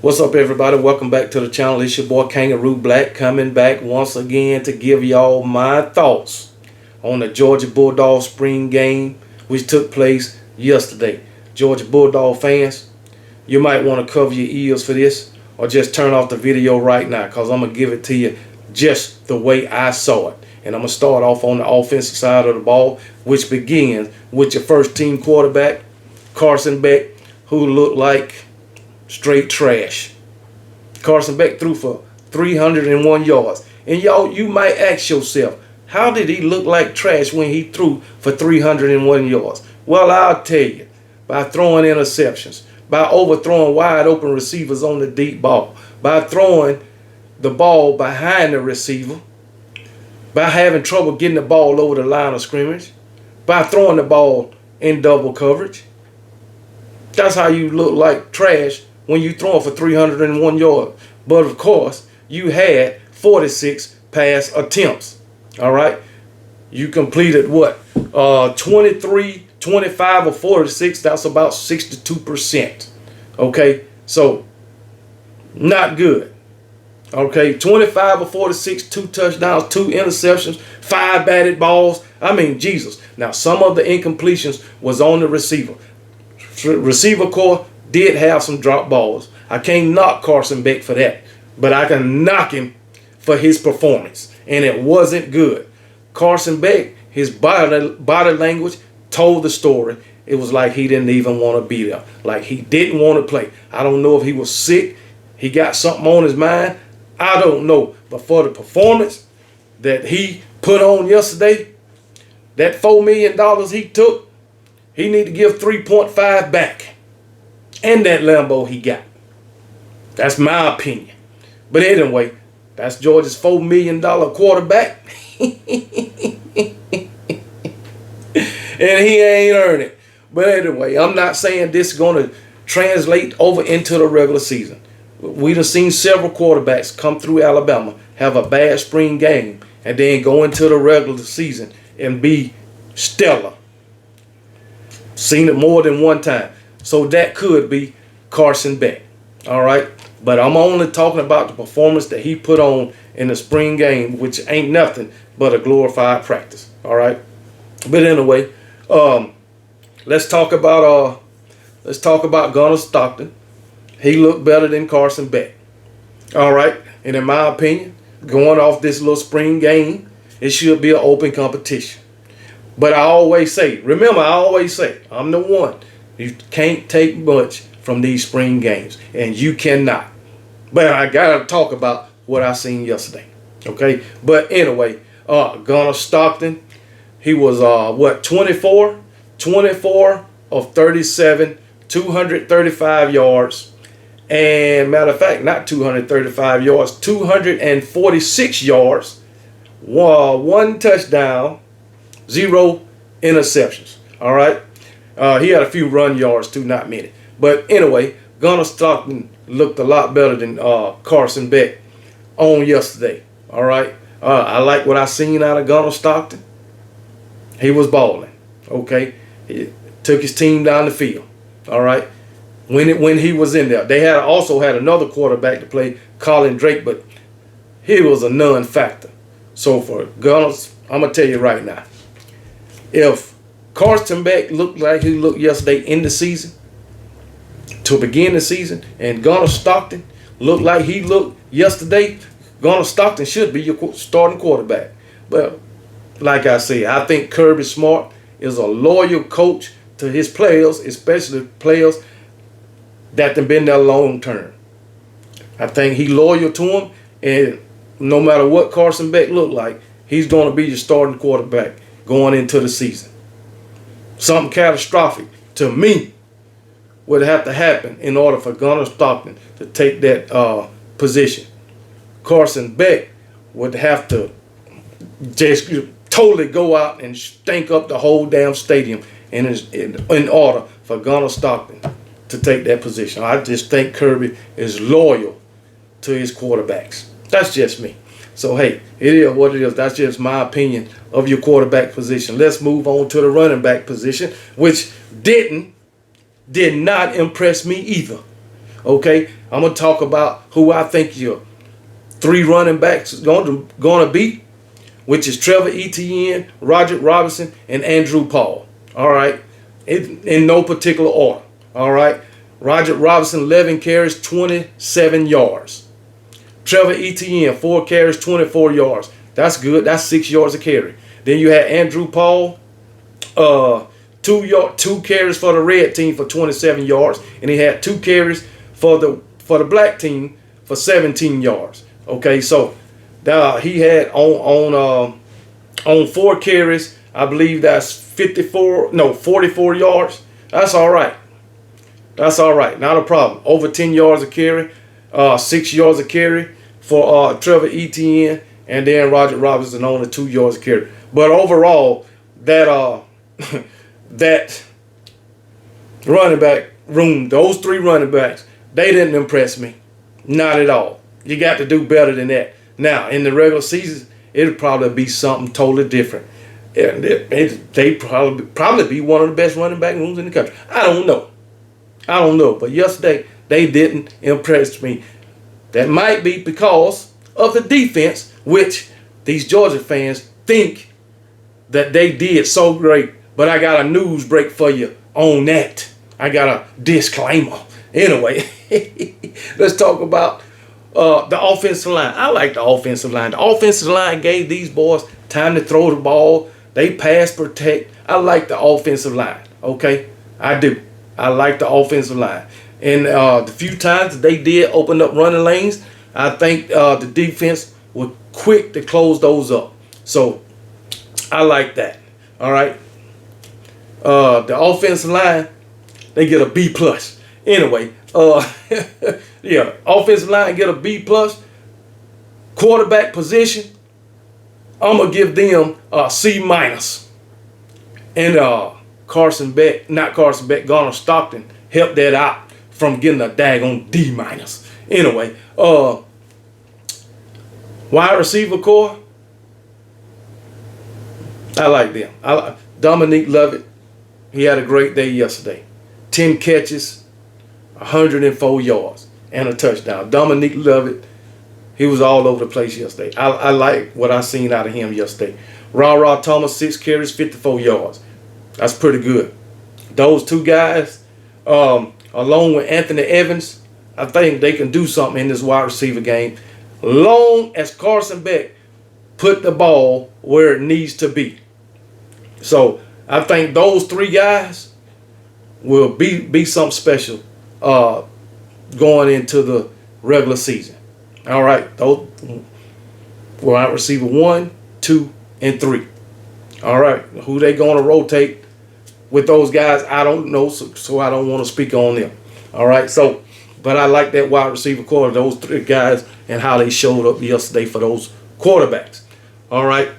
What's up, everybody? Welcome back to the channel. It's your boy Kangaroo Black coming back once again to give y'all my thoughts on the Georgia Bulldogs spring game which took place yesterday. Georgia Bulldog fans, you might want to cover your ears for this or just turn off the video right now, because I'm going to give it to you just the way I saw it. And I'm going to start off on the offensive side of the ball, which begins with your first team quarterback, Carson Beck, who looked like straight trash. Carson Beck threw for 301 yards. And y'all, you might ask yourself, how did he look like trash when he threw for 301 yards? Well, I'll tell you, by throwing interceptions, by overthrowing wide open receivers on the deep ball, by throwing the ball behind the receiver, by having trouble getting the ball over the line of scrimmage, by throwing the ball in double coverage. That's how you look like trash when you throwing for 301 yards. But of course, you had 46 pass attempts. All right. You completed what? 23, 25, or 46. That's about 62%. Okay. So, not good. Okay. 25 or 46, 2 touchdowns, 2 interceptions, 5 batted balls. I mean, Jesus. Now, some of the incompletions was on the receiver. Receiver core did have some drop balls. I can't knock Carson Beck for that, but I can knock him for his performance, and it wasn't good. Carson Beck, his body language told the story. It was like he didn't even want to be there, like he didn't want to play. I don't know if he was sick, he got something on his mind, I don't know. But for the performance that he put on yesterday, that $4 million he took, he need to give 3.5 back. And that Lambo he got. That's my opinion. But anyway, that's Georgia's $4 million quarterback. And he ain't earned it. But anyway, I'm not saying this is going to translate over into the regular season. We done seen several quarterbacks come through Alabama, have a bad spring game, and then go into the regular season and be stellar. Seen it more than one time. So that could be Carson Beck. All right. But I'm only talking about the performance that he put on in the spring game, which ain't nothing but a glorified practice. All right. But anyway, let's talk about Gunnar Stockton. He looked better than Carson Beck. All right. And in my opinion, going off this little spring game, it should be an open competition. But I always say, remember, I always say, I'm the one. You can't take much from these spring games, and you cannot. But I gotta talk about what I seen yesterday. Okay. But anyway, Gunnar Stockton, he was 24 of 37, 235 yards, and matter of fact, not 235 yards, 246 yards, 1 touchdown, 0 interceptions. All right. He had a few run yards too, not many. But anyway, Gunnar Stockton looked a lot better than Carson Beck on yesterday. All right. I like what I seen out of Gunnar Stockton. He was balling. Okay. He took his team down the field. All right. When he was in there. They also had another quarterback to play, Colin Drake, but he was a non-factor. So for Gunnar, I'm going to tell you right now, if Carson Beck looked like he looked yesterday in the season, to begin the season, and Gunnar Stockton looked like he looked yesterday, Gunnar Stockton should be your starting quarterback. But like I say, I think Kirby Smart is a loyal coach to his players, especially players that have been there long term. I think he's loyal to them, and no matter what Carson Beck looked like, he's going to be your starting quarterback going into the season. Something catastrophic to me would have to happen in order for Gunnar Stockton to take that position. Carson Beck would have to just totally go out and stink up the whole damn stadium in order for Gunnar Stockton to take that position. I just think Kirby is loyal to his quarterbacks. That's just me. So, hey, it is what it is. That's just my opinion of your quarterback position. Let's move on to the running back position, which did not impress me either. Okay, I'm gonna talk about who I think your 3 running backs is gonna be, which is Trevor Etienne, Roger Robinson, and Andrew Paul. All right, in no particular order. All right, Roger Robinson 11 carries, 27 yards. Trevor Etienne 4 carries, 24 yards. That's good. That's 6 yards a carry. Then you had Andrew Paul, 2 carries for the red team for 27 yards, and he had 2 carries for the black team for 17 yards. Okay, so he had on 4 carries, I believe that's 44 yards. That's all right. That's all right. Not a problem. Over 10 yards a carry, 6 yards a carry for Trevor Etienne, and then Roger Robinson on the 2 yards a carry. But overall, that that running back room, those 3 running backs, they didn't impress me. Not at all. You got to do better than that. Now, in the regular season, it'll probably be something totally different. And they probably be one of the best running back rooms in the country. I don't know. But yesterday, they didn't impress me. That might be because of the defense, which these Georgia fans think that they did so great. But I got a news break for you on that. I got a disclaimer. Anyway, let's talk about the offensive line. I like the offensive line. The offensive line gave these boys time to throw the ball. They pass protect. I like the offensive line. Okay, I do. I like the offensive line. And the few times they did open up running lanes, I think the defense was quick to close those up. So I like that. All right. The offensive line, they get a B+. Anyway, yeah, offensive line get a B+. Quarterback position, I'm gonna give them a C-. And Garner Stockton helped that out from getting a daggone D-. Anyway, wide receiver core, I like them. I like Dominique Lovett. He had a great day yesterday. 10 catches, 104 yards, and a touchdown. Dominique Lovett, he was all over the place yesterday. I like what I seen out of him yesterday. Ra Thomas, 6 carries, 54 yards. That's pretty good. Those 2 guys, along with Anthony Evans, I think they can do something in this wide receiver game. Long as Carson Beck put the ball where it needs to be. So I think those 3 guys will be something special going into the regular season. All right, those wide receiver 1, 2, and 3. All right, who they going to rotate with those guys, I don't know, so I don't want to speak on them. All right, so, but I like that wide receiver core, those 3 guys, and how they showed up yesterday for those quarterbacks. All right,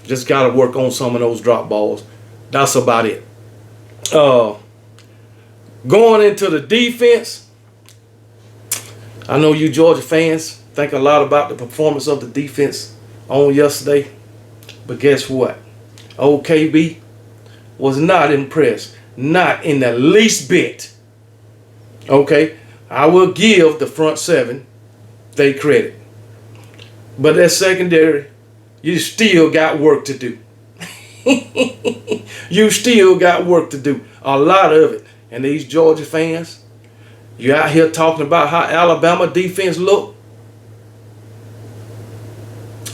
just got to work on some of those drop balls. That's about it. Going into the defense, I know you Georgia fans think a lot about the performance of the defense on yesterday, but guess what? OKB was not impressed, not in the least bit. Okay, I will give the front 7 they credit, but that secondary, you still got work to do. You still got work to do, a lot of it. And these Georgia fans, you out here talking about how Alabama defense look.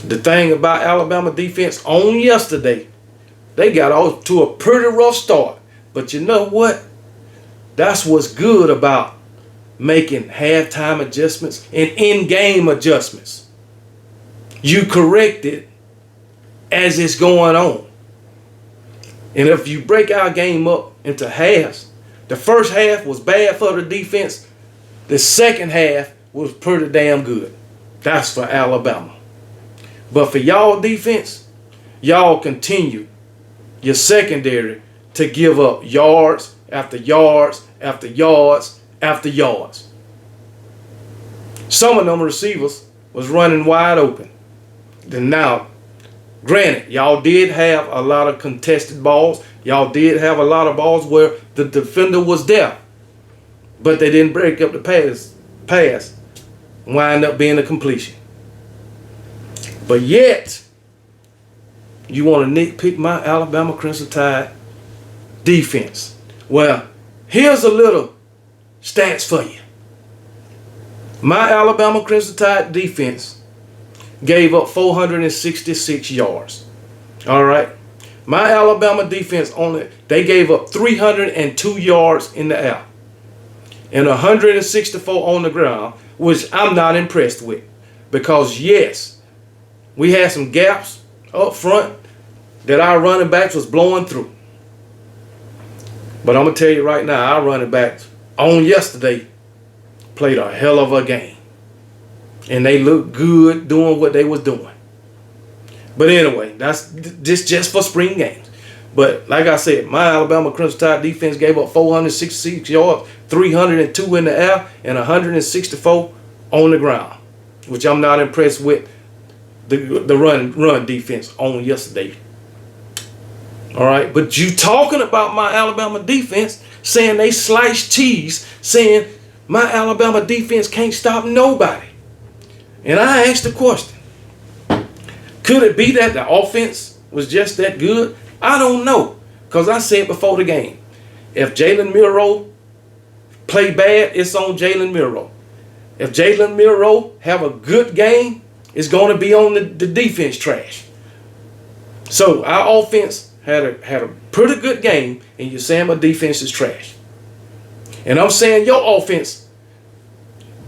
The thing about Alabama defense on yesterday, they got off to a pretty rough start. But you know what? That's what's good about making halftime adjustments and in-game adjustments. You correct it as it's going on. And if you break our game up into halves, the first half was bad for the defense. The second half was pretty damn good. That's for Alabama. But for y'all defense, y'all continue your secondary to give up yards after yards after yards after yards. Some of them receivers was running wide open. Then now, granted, y'all did have a lot of contested balls. Y'all did have a lot of balls where the defender was there. But they didn't break up the pass pass wind up being a completion. But yet, you want to nitpick my Alabama Crimson Tide defense. Well, here's a little stats for you. My Alabama Crimson Tide defense gave up 466 yards. All right. My Alabama defense they gave up 302 yards in the air and 164 on the ground, which I'm not impressed with. Because yes, we had some gaps up front that our running backs was blowing through. But I'm going to tell you right now, our running backs on yesterday played a hell of a game. And they looked good doing what they was doing. But anyway, that's just for spring games. But like I said, my Alabama Crimson Tide defense gave up 466 yards, 302 in the air, and 164 on the ground, which I'm not impressed with the run defense on yesterday. All right, but you talking about my Alabama defense, saying they sliced cheese, saying my Alabama defense can't stop nobody. And I asked the question, could it be that the offense was just that good? I don't know, because I said before the game, if Jalen Milroe play bad, it's on Jalen Milroe. If Jalen Milroe have a good game, it's going to be on the defense trash. So our offense had a pretty good game, and you're saying my defense is trash. And I'm saying your offense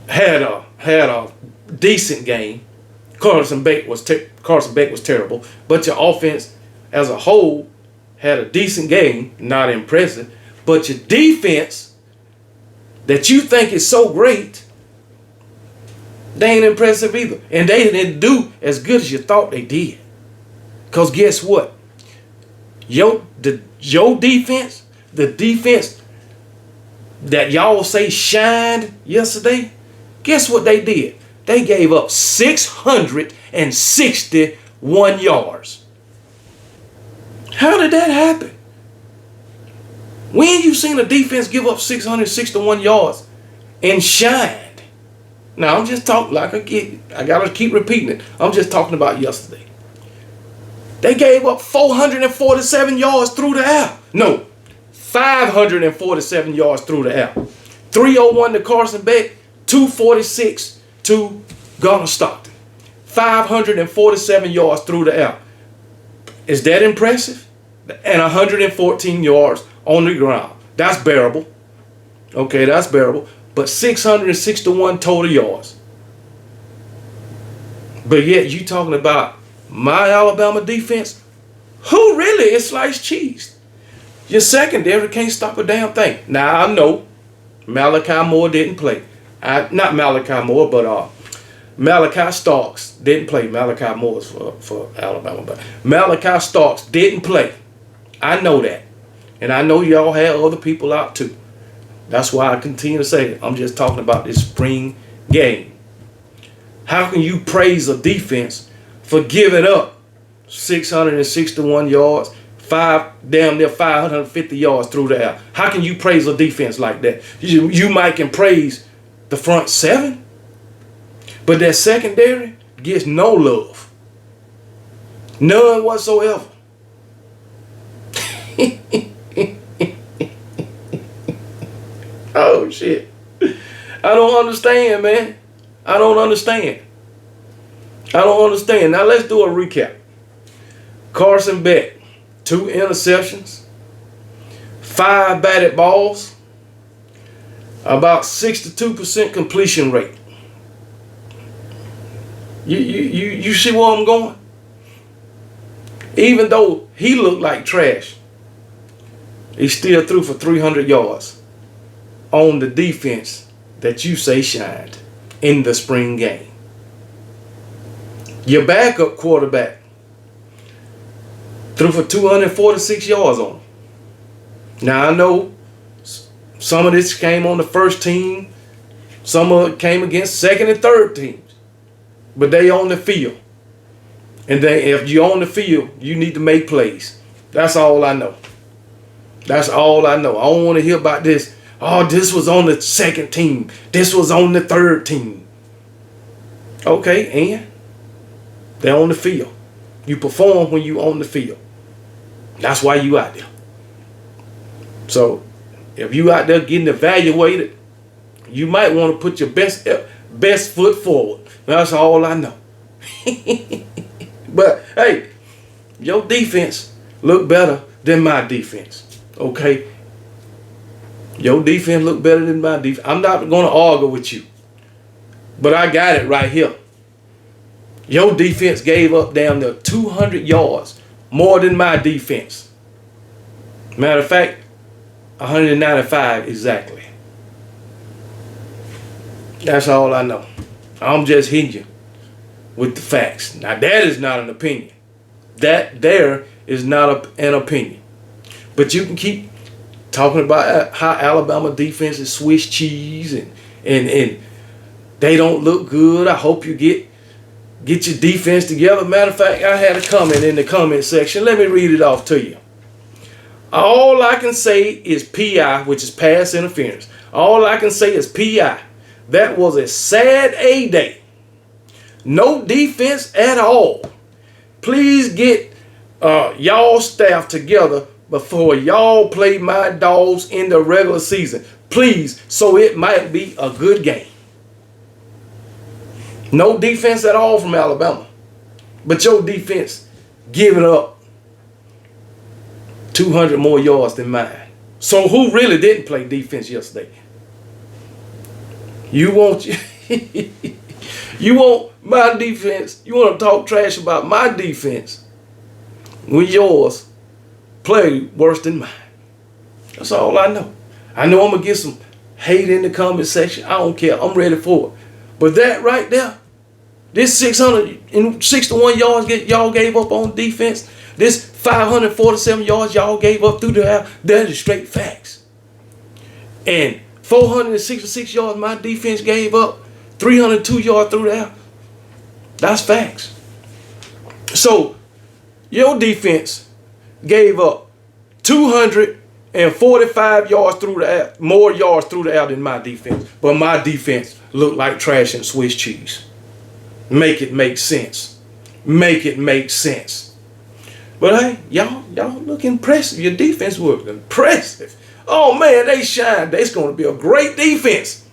had a decent game. Carson Beck was terrible, but your offense as a whole had a decent game, not impressive. But your defense that you think is so great, they ain't impressive either. And they didn't do as good as you thought they did. Because guess what? Your defense, the defense that y'all say shined yesterday, guess what they did? They gave up 661 yards. How did that happen? When you seen a defense give up 661 yards and shined? Now I'm just talking like I gotta keep repeating it. I'm just talking about yesterday. They gave up 447 yards through the air. No, 547 yards through the air. 301 to Carson Beck, 246 to Stockton. 547 yards through the air. Is that impressive? And 114 yards on the ground. That's bearable. Okay, that's bearable. But 661 total yards. But yet you talking about my Alabama defense? Who really is sliced cheese? Your secondary can't stop a damn thing. Now I know Malachi Moore didn't play. Not Malachi Moore, but Malachi Starks didn't play. Malachi Moore is for Alabama, but Malachi Starks didn't play. I know that. And I know y'all had other people out too. That's why I continue to say it. I'm just talking about this spring game. How can you praise a defense for giving up 661 yards, damn near 550 yards through the air? How can you praise a defense like that? You might can praise the front seven, but that secondary gets no love. None whatsoever. Oh shit. I don't understand, man. I don't understand. Now let's do a recap. Carson Beck, 2 interceptions, 5 batted balls, about 62% completion rate. You see where I'm going? Even though he looked like trash, he still threw for 300 yards on the defense that you say shined in the spring game. Your backup quarterback threw for 246 yards on him. Now I know some of this came on the first team, some of it came against second and third teams, but they on the field. And then if you're on the field, you need to make plays. That's all I know. That's all I know. I don't want to hear about this. Oh, this was on the second team. This was on the third team. Okay, and they're on the field. You perform when you on the field. That's why you out there. So if you out there getting evaluated, you might want to put your best foot forward. That's all I know. But hey, your defense look better than my defense. Okay? Your defense look better than my defense. I'm not going to argue with you. But I got it right here. Your defense gave up down to 200 yards more than my defense. Matter of fact, 195 exactly. That's all I know. I'm just hitting you with the facts. Now that is not an opinion. That there is not an opinion. But you can keep talking about how Alabama defense is Swiss cheese and they don't look good. I hope you get your defense together. Matter of fact, I had a comment in the comment section. Let me read it off to you. All I can say is PI, which is pass interference. All I can say is PI. That was a sad A-day. No defense at all. Please get y'all staff together before y'all play my dogs in the regular season. Please, so it might be a good game. No defense at all from Alabama. But your defense giving up 200 more yards than mine. So who really didn't play defense yesterday? You want you want my defense. You want to talk trash about my defense when yours play worse than mine. That's all I know. I know I'm going to get some hate in the comment section. I don't care. I'm ready for it. But that right there, this 661 yards y'all gave up on defense, this 547 yards y'all gave up through the air, that is straight facts. And 466 yards my defense gave up, 302 yards through the air, that's facts. So your defense gave up 245 yards through the air, more yards through the air than my defense. But my defense looked like trash and Swiss cheese. Make it make sense. Make it make sense. But hey, y'all look impressive. Your defense look impressive. Oh man, they shine. It's going to be a great defense.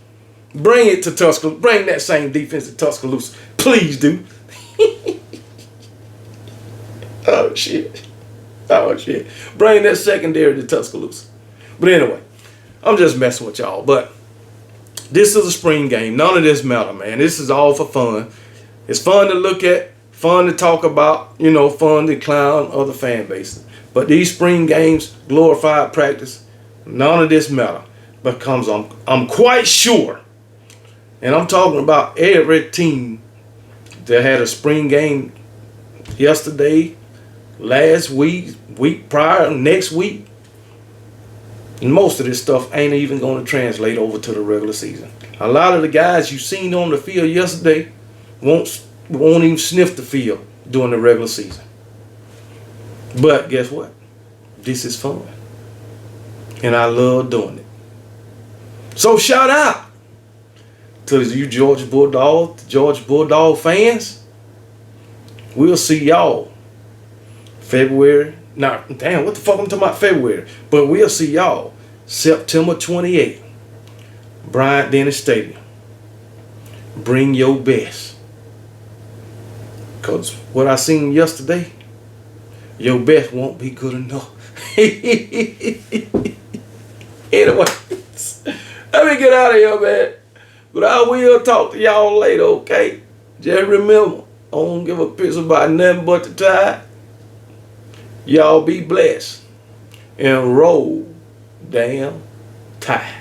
Bring it to Tuscaloosa. Bring that same defense to Tuscaloosa. Please do. Oh shit. Oh shit. Bring that secondary to Tuscaloosa. But anyway, I'm just messing with y'all. But this is a spring game. None of this matter, man. This is all for fun. It's fun to look at, fun to talk about, you know, fun to clown other fan bases. But these spring games, glorified practice, none of this matter. Because I'm quite sure, and I'm talking about every team that had a spring game yesterday, last week, week prior, next week, and most of this stuff ain't even going to translate over to the regular season. A lot of the guys you seen on the field yesterday won't even sniff the field during the regular season. But guess what? This is fun. And I love doing it. So shout out to you Georgia Bulldog fans. We'll see y'all February. Now, damn, what the fuck I'm talking about February? But we'll see y'all September 28th. Bryant-Denny Stadium. Bring your best. Because what I seen yesterday, your best won't be good enough. Anyway, let me get out of here, man. But I will talk to y'all later, okay? Just remember, I don't give a piss about nothing but the Tide. Y'all be blessed. And roll damn Tide.